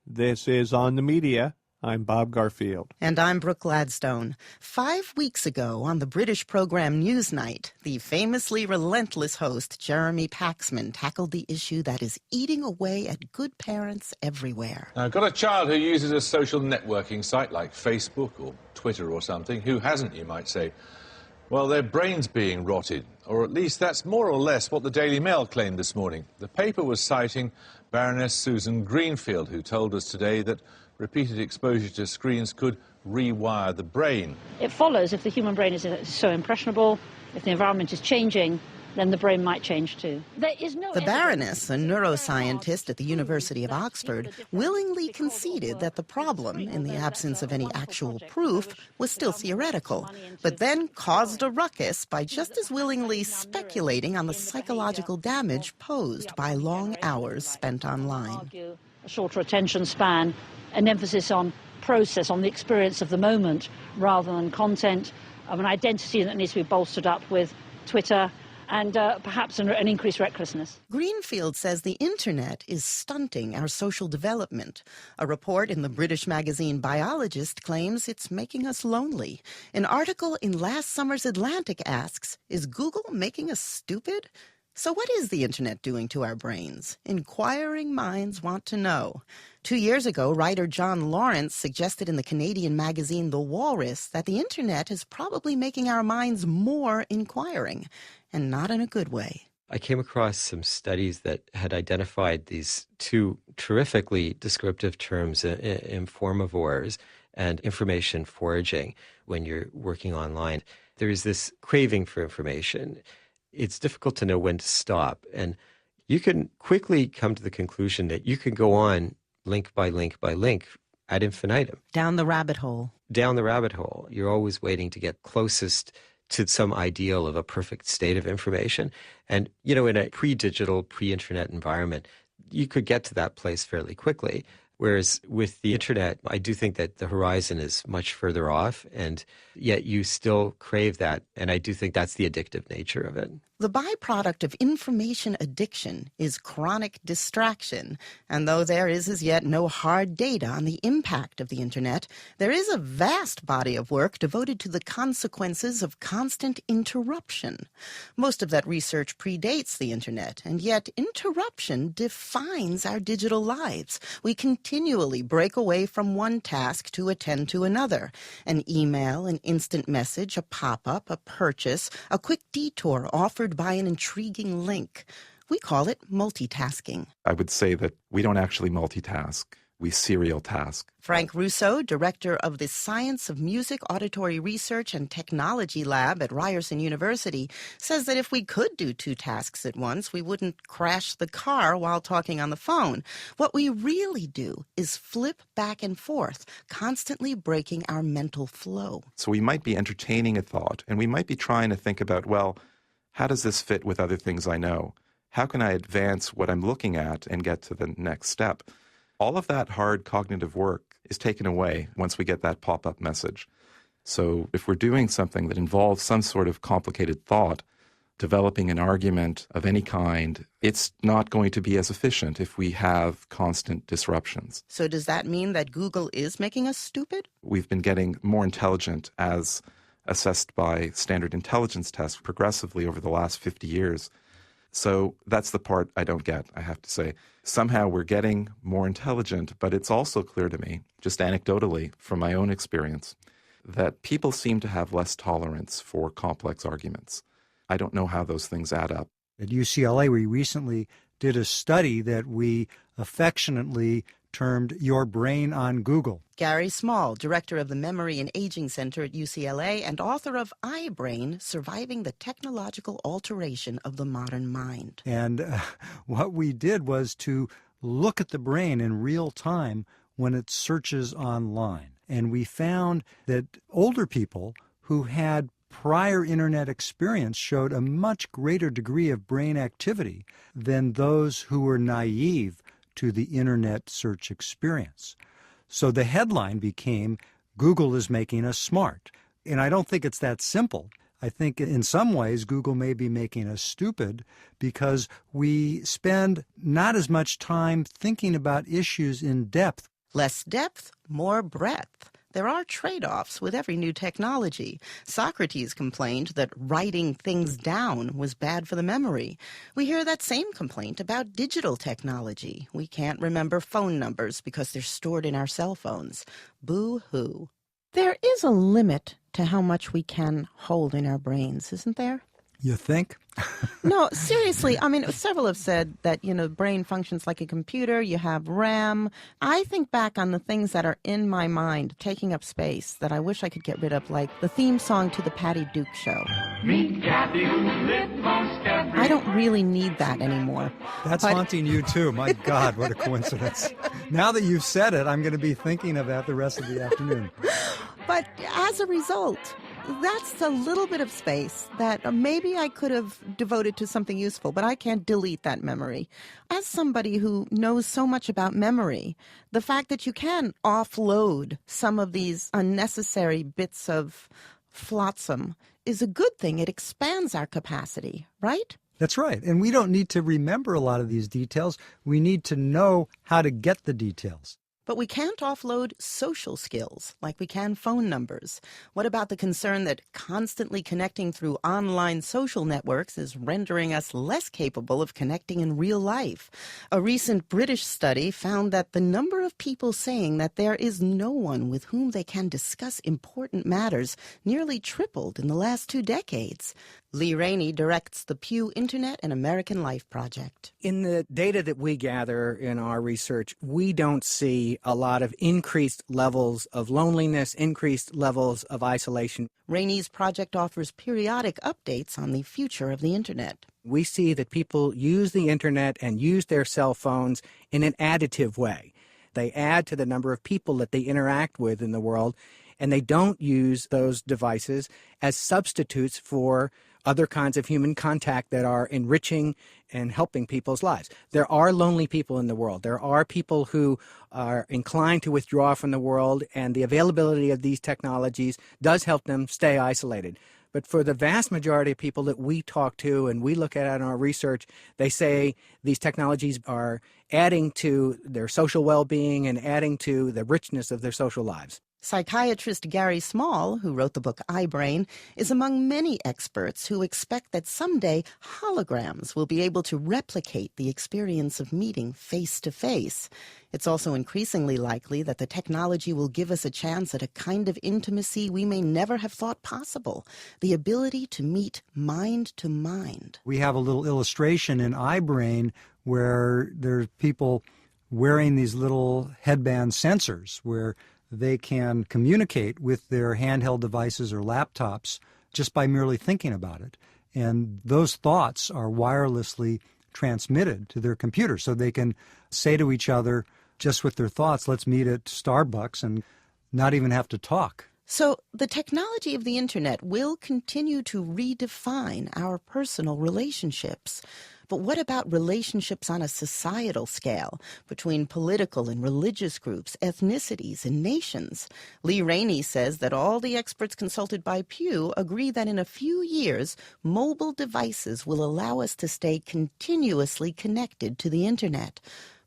This is On the Media. I'm Bob Garfield. And I'm Brook Gladstone. 5 weeks ago on the British program Newsnight, the famously relentless host Jeremy Paxman tackled the issue that is eating away at good parents everywhere. I've got a child who uses a social networking site like Facebook or Twitter or something. Who hasn't, you might say? Well, their brain's being rotted, or at least that's more or less what the Daily Mail claimed this morning. The paper was citing Baroness Susan Greenfield, who told us today that repeated exposure to screens could rewire the brain. It follows if the human brain is so impressionable, if the environment is changing, then the brain might change too. The Baroness, a neuroscientist at the University of Oxford, willingly conceded that the problem, in the absence of any actual proof, was still theoretical, but then caused a ruckus by just as willingly speculating on the psychological damage posed by long hours spent online. A shorter attention span, an emphasis on process, on the experience of the moment, rather than content, of an identity that needs to be bolstered up with Twitter, and perhaps an increased recklessness. Greenfield says the internet is stunting our social development. A report in the British magazine Biologist claims it's making us lonely. An article in last summer's Atlantic asks, is Google making us stupid? So what is the internet doing to our brains? Inquiring minds want to know. 2 years ago, writer John Lawrence suggested in the Canadian magazine The Walrus that the internet is probably making our minds more inquiring, and not in a good way. I came across some studies that had identified these two terrifically descriptive terms, informavores and information foraging, when you're working online. There's this craving for information. It's difficult to know when to stop. And you can quickly come to the conclusion that you can go on link by link by link ad infinitum. Down the rabbit hole. Down the rabbit hole. You're always waiting to get closest to some ideal of a perfect state of information. And, you know, in a pre-digital, pre-internet environment, you could get to that place fairly quickly. Whereas with the internet, I do think that the horizon is much further off, and yet you still crave that. And I do think that's the addictive nature of it. The byproduct of information addiction is chronic distraction. And though there is as yet no hard data on the impact of the internet, there is a vast body of work devoted to the consequences of constant interruption. Most of that research predates the internet, and yet interruption defines our digital lives. We continually break away from one task to attend to another. An email, an instant message, a pop-up, a purchase, a quick detour offered by an intriguing link. We call it multitasking. I would say that we don't actually multitask. We serial task. Frank Russo, director of the Science of Music Auditory Research and Technology Lab at Ryerson University, says that if we could do two tasks at once, we wouldn't crash the car while talking on the phone. What we really do is flip back and forth, constantly breaking our mental flow. So we might be entertaining a thought, and we might be trying to think about, well, how does this fit with other things I know? How can I advance what I'm looking at and get to the next step? All of that hard cognitive work is taken away once we get that pop-up message. So if we're doing something that involves some sort of complicated thought, developing an argument of any kind, it's not going to be as efficient if we have constant disruptions. So does that mean that Google is making us stupid? We've been getting more intelligent as assessed by standard intelligence tests progressively over the last 50 years. So that's the part I don't get, I have to say. Somehow we're getting more intelligent, but it's also clear to me, just anecdotally from my own experience, that people seem to have less tolerance for complex arguments. I don't know how those things add up. At UCLA, we recently did a study that we affectionately termed Your Brain on Google. Gary Small, director of the Memory and Aging Center at UCLA and author of iBrain, Surviving the Technological Alteration of the Modern Mind. And what we did was to look at the brain in real time when it searches online. And we found that older people who had prior internet experience showed a much greater degree of brain activity than those who were naive to the internet search experience. So the headline became, Google is making us smart. And I don't think it's that simple. I think in some ways Google may be making us stupid because we spend not as much time thinking about issues in depth. Less depth, more breadth. There are trade-offs with every new technology. Socrates complained that writing things down was bad for the memory. We hear that same complaint about digital technology. We can't remember phone numbers because they're stored in our cell phones. Boo-hoo. There is a limit to how much we can hold in our brains, isn't there? You think? No, seriously. I mean, several have said that, brain functions like a computer. You have RAM. I think back on the things that are in my mind, taking up space, that I wish I could get rid of, like the theme song to the Patty Duke Show. Meet Kathy, who lived most every... I don't really need that anymore. That's haunting you, too. My God, what a coincidence. Now that you've said it, I'm going to be thinking of that the rest of the afternoon. But as a result, that's a little bit of space that maybe I could have devoted to something useful, but I can't delete that memory. As somebody who knows so much about memory, the fact that you can offload some of these unnecessary bits of flotsam is a good thing. It expands our capacity, right? That's right. And we don't need to remember a lot of these details. We need to know how to get the details. But we can't offload social skills like we can phone numbers. What about the concern that constantly connecting through online social networks is rendering us less capable of connecting in real life? A recent British study found that the number of people saying that there is no one with whom they can discuss important matters nearly tripled in the last 2 decades. Lee Rainey directs the Pew Internet and American Life Project. In the data that we gather in our research, we don't see a lot of increased levels of loneliness, increased levels of isolation. Rainey's project offers periodic updates on the future of the Internet. We see that people use the Internet and use their cell phones in an additive way. They add to the number of people that they interact with in the world, and they don't use those devices as substitutes for other kinds of human contact that are enriching and helping people's lives. There are lonely people in the world. There are people who are inclined to withdraw from the world, and the availability of these technologies does help them stay isolated. But for the vast majority of people that we talk to and we look at in our research, they say these technologies are adding to their social well-being and adding to the richness of their social lives. Psychiatrist Gary Small, who wrote the book iBrain, is among many experts who expect that someday holograms will be able to replicate the experience of meeting face-to-face. It's also increasingly likely that the technology will give us a chance at a kind of intimacy we may never have thought possible, the ability to meet mind to mind. We have a little illustration in iBrain where there's people wearing these little headband sensors where they can communicate with their handheld devices or laptops just by merely thinking about it. And those thoughts are wirelessly transmitted to their computer, so they can say to each other just with their thoughts, let's meet at Starbucks, and not even have to talk. So the technology of the Internet will continue to redefine our personal relationships. But what about relationships on a societal scale between political and religious groups, ethnicities, and nations? Lee Rainey says that all the experts consulted by Pew agree that in a few years, mobile devices will allow us to stay continuously connected to the Internet.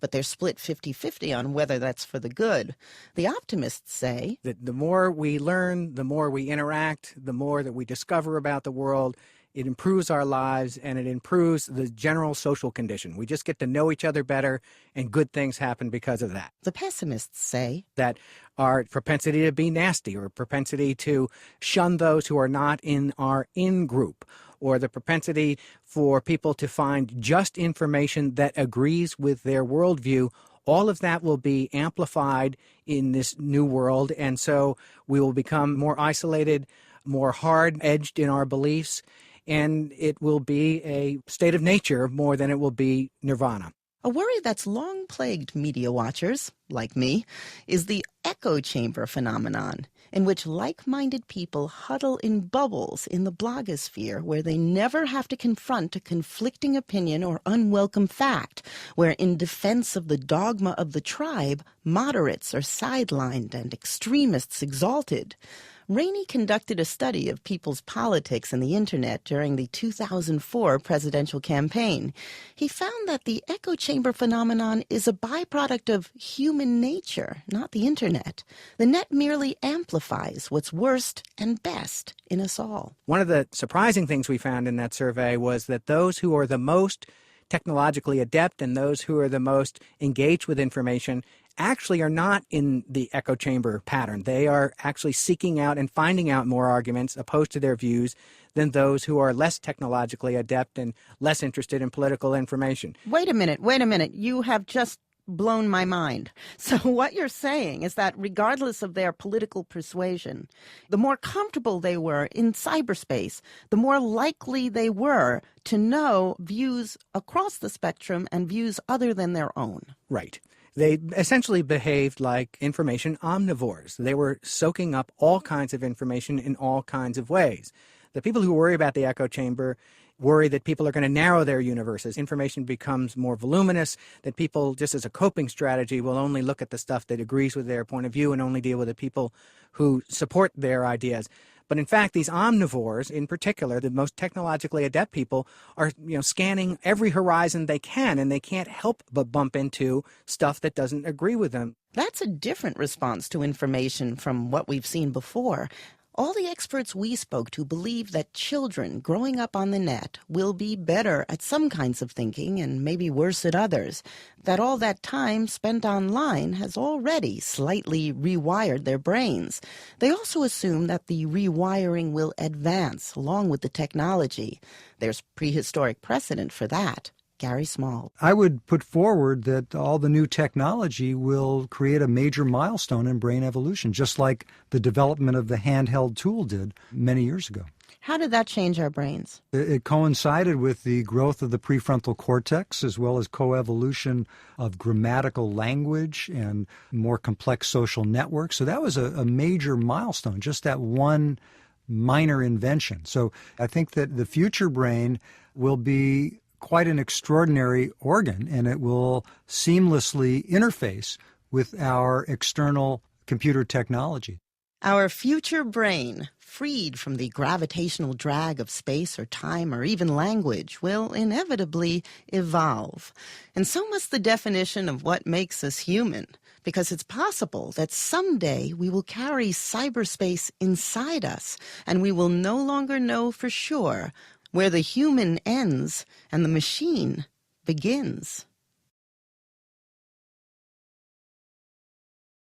But they're split 50-50 on whether that's for the good. The optimists say that the more we learn, the more we interact, the more that we discover about the world, it improves our lives and it improves the general social condition. We just get to know each other better, and good things happen because of that. The pessimists say that our propensity to be nasty, or propensity to shun those who are not in our in-group, or the propensity for people to find just information that agrees with their worldview, all of that will be amplified in this new world, and so we will become more isolated, more hard-edged in our beliefs, and it will be a state of nature more than it will be nirvana. A worry that's long plagued media watchers, like me, is the echo chamber phenomenon, in which like-minded people huddle in bubbles in the blogosphere where they never have to confront a conflicting opinion or unwelcome fact, where in defense of the dogma of the tribe, moderates are sidelined and extremists exalted. Rainey conducted a study of people's politics and the internet during the 2004 presidential campaign. He found that the echo chamber phenomenon is a byproduct of human nature, not the internet. The net merely amplifies what's worst and best in us all. One of the surprising things we found in that survey was that those who are the most technologically adept and those who are the most engaged with information actually are not in the echo chamber pattern. They are actually seeking out and finding out more arguments opposed to their views than those who are less technologically adept and less interested in political information. Wait a minute. You have just blown my mind. So what you're saying is that regardless of their political persuasion, the more comfortable they were in cyberspace, the more likely they were to know views across the spectrum and views other than their own. Right. They essentially behaved like information omnivores. They were soaking up all kinds of information in all kinds of ways. The people who worry about the echo chamber worry that people are going to narrow their universes. Information becomes more voluminous, that people, just as a coping strategy, will only look at the stuff that agrees with their point of view and only deal with the people who support their ideas. But in fact, these omnivores, in particular, the most technologically adept people, are scanning every horizon they can, and they can't help but bump into stuff that doesn't agree with them. That's a different response to information from what we've seen before. All the experts we spoke to believe that children growing up on the net will be better at some kinds of thinking and maybe worse at others, that all that time spent online has already slightly rewired their brains. They also assume that the rewiring will advance along with the technology. There's prehistoric precedent for that. Gary Small. I would put forward that all the new technology will create a major milestone in brain evolution, just like the development of the handheld tool did many years ago. How did that change our brains? It coincided with the growth of the prefrontal cortex, as well as coevolution of grammatical language and more complex social networks. So that was a major milestone, just that one minor invention. So I think that the future brain will be quite an extraordinary organ, and it will seamlessly interface with our external computer technology. Our future brain, freed from the gravitational drag of space or time or even language, will inevitably evolve. And so must the definition of what makes us human, because it's possible that someday we will carry cyberspace inside us, and we will no longer know for sure where the human ends and the machine begins.